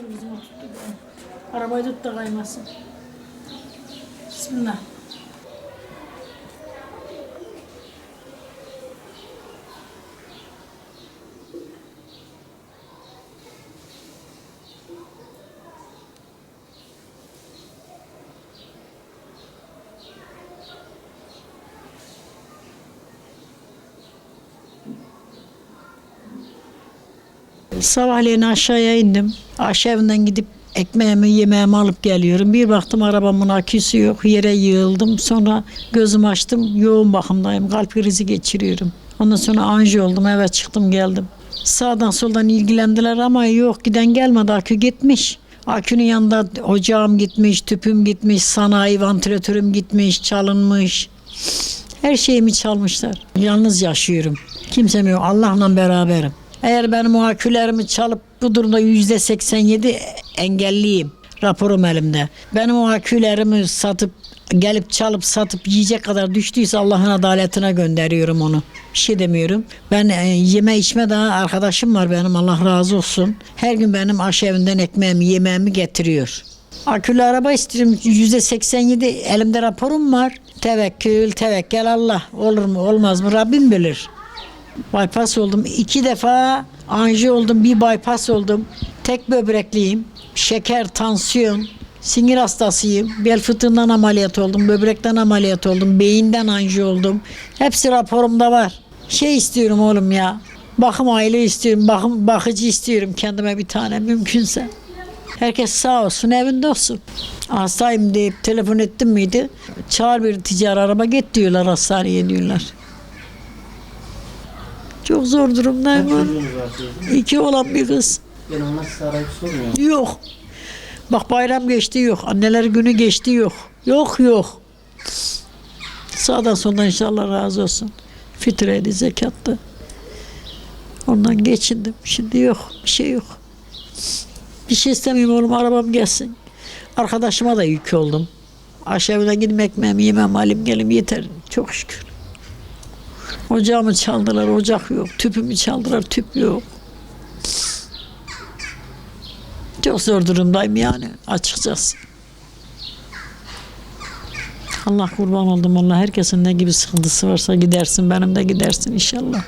Dur bizim o tuttu. Arabayı tut da kaymasın. Bismillah. Sabahleyin aşağıya indim. Aşağı evinden gidip ekmeğimi, yemeğimi alıp geliyorum. Bir baktım arabamın aküsü yok. Yere yığıldım. Sonra gözümü açtım. Yoğun bakımdayım. Kalp krizi geçiriyorum. Ondan sonra anjiyo oldum. Eve çıktım geldim. Sağdan soldan ilgilendiler ama yok giden gelmedi. Akü gitmiş. Akünün yanında ocağım gitmiş, tüpüm gitmiş, sanayi vantilatörüm gitmiş, çalınmış. Her şeyimi çalmışlar. Yalnız yaşıyorum. Kimsem yok. Allah'la beraberim. Eğer benim o akülerimi çalıp bu durumda %87 engelliyim. Raporum elimde. Benim o akülerimi gelip çalıp satıp yiyecek kadar düştüyse Allah'ın adaletine gönderiyorum onu. Bir şey demiyorum. Ben yeme içme daha arkadaşım var benim, Allah razı olsun. Her gün benim aşevinden ekmeğimi, yemeğimi getiriyor. Akülü araba istiyorum. %87 elimde raporum var. Tevekkül, tevekkel Allah. Olur mu olmaz mı Rabbim bilir. Bypass oldum. 2 defa anji oldum. Bir bypass oldum. Tek böbrekliyim. Şeker, tansiyon, sinir hastasıyım. Bel fıtığından ameliyat oldum. Böbrekten ameliyat oldum. Beyinden anji oldum. Hepsi raporumda var. Şey istiyorum oğlum ya. Bakım aile istiyorum. Bakıcı istiyorum kendime bir tane mümkünse. Herkes sağ olsun, evinde olsun. Hastayım deyip telefon ettim miydi? Çağır bir ticari araba git diyorlar, hastaneye diyorlar. Çok zor durumdayım. Kaç çocuğunuz var sizin? 2 oğlan bir kız. Ben ona size arayıp sormuyorum. Yok. Bak bayram geçti yok. Anneler günü geçti yok. Yok. Sağdan soldan inşallah razı olsun. Fitreydi, zekattı. Ondan geçindim. Şimdi yok. Bir şey yok. Bir şey istemiyorum oğlum, arabam gelsin. Arkadaşıma da yük oldum. Aşağıya gidip ekmeğimi yemem, alayım gelim yeter. Çok şükür. Ocağımı çaldılar, ocak yok. Tüpümü çaldılar, tüp yok. Çok zor durumdayım yani açıkçası. Allah kurban oldum Allah. Herkesin ne gibi sıkıntısı varsa gidersin, benim de gidersin inşallah.